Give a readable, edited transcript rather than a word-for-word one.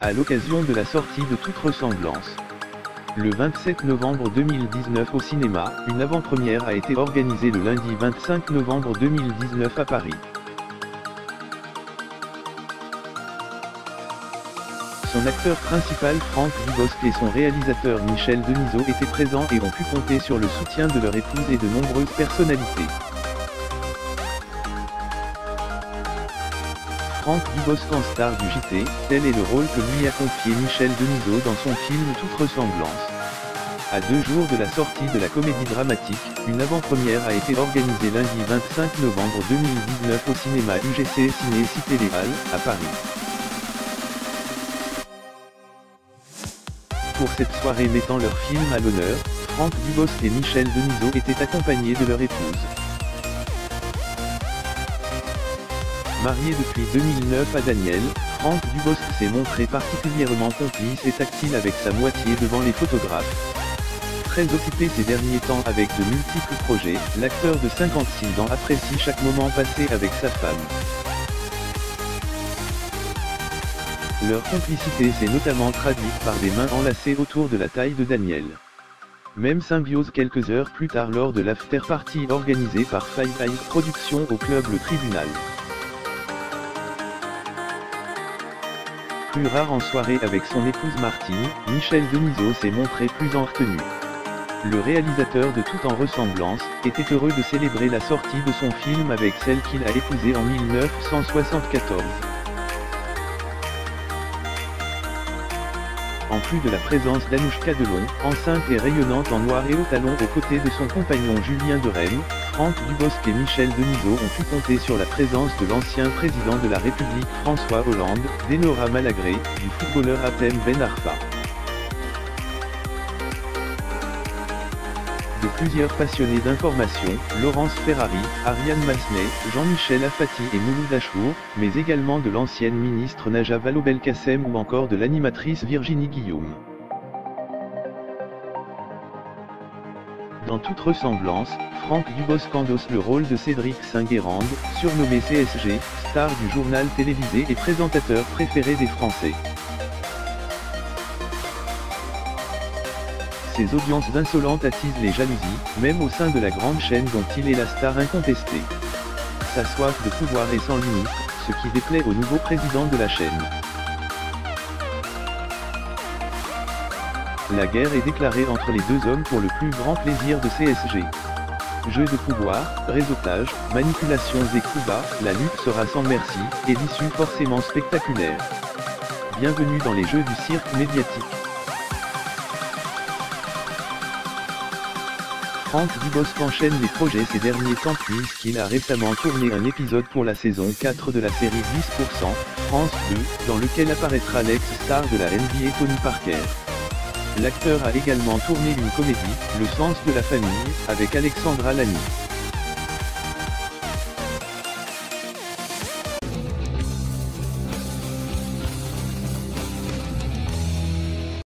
à l'occasion de la sortie de Toute ressemblance. Le 27 novembre 2019 au cinéma, une avant-première a été organisée le lundi 25 novembre 2019 à Paris. Son acteur principal Franck Dubosc et son réalisateur Michel Denisot étaient présents et ont pu compter sur le soutien de leur épouse et de nombreuses personnalités. Franck Dubosc en star du JT, tel est le rôle que lui a confié Michel Denisot dans son film Toute ressemblance. À 2 jours de la sortie de la comédie dramatique, une avant-première a été organisée lundi 25 novembre 2019 au cinéma UGC Ciné Cité Les Halles, à Paris. Pour cette soirée mettant leur film à l'honneur, Franck Dubosc et Michel Denisot étaient accompagnés de leur épouse. Marié depuis 2009 à Danielle, Franck Dubosc s'est montré particulièrement complice et tactile avec sa moitié devant les photographes. Très occupé ces derniers temps avec de multiples projets, l'acteur de 56 ans apprécie chaque moment passé avec sa femme. Leur complicité s'est notamment traduite par des mains enlacées autour de la taille de Danielle. Même symbiose quelques heures plus tard lors de l'after-party organisée par Five Eyes Productions au club Le Tribunal. Plus rare en soirée avec son épouse Martine, Michel Denisot s'est montré plus en retenue. Le réalisateur de Tout en ressemblance, était heureux de célébrer la sortie de son film avec celle qu'il a épousée en 1974. En plus de la présence d'Anouchka Delon, enceinte et rayonnante en noir et haut talons aux côtés de son compagnon Julien de Rennes, Franck Dubosc et Michel Denisot ont pu compter sur la présence de l'ancien président de la République François Hollande, d'Enora Malagré, du footballeur Hatem Ben Arfa. De plusieurs passionnés d'information, Laurence Ferrari, Ariane Massenet, Jean-Michel Afati et Mouloud Achour, mais également de l'ancienne ministre Najat Vallaud-Belkacem ou encore de l'animatrice Virginie Guillaume. Dans Toute ressemblance, Franck Dubosc endosse le rôle de Cédric Saint-Guérande, surnommé CSG, star du journal télévisé et présentateur préféré des Français. Ses audiences insolentes attisent les jalousies, même au sein de la grande chaîne dont il est la star incontestée. Sa soif de pouvoir est sans limite, ce qui déplaît au nouveau président de la chaîne. La guerre est déclarée entre les deux hommes pour le plus grand plaisir de CSG. Jeux de pouvoir, réseautage, manipulations et coups bas, la lutte sera sans merci, et l'issue forcément spectaculaire. Bienvenue dans les jeux du cirque médiatique. Franck Dubosc enchaîne les projets ces derniers temps puisqu'il a récemment tourné un épisode pour la saison 4 de la série 10%, France 2, dans lequel apparaîtra l'ex-star de la NBA Tony Parker. L'acteur a également tourné une comédie, Le sens de la famille, avec Alexandra Lamy.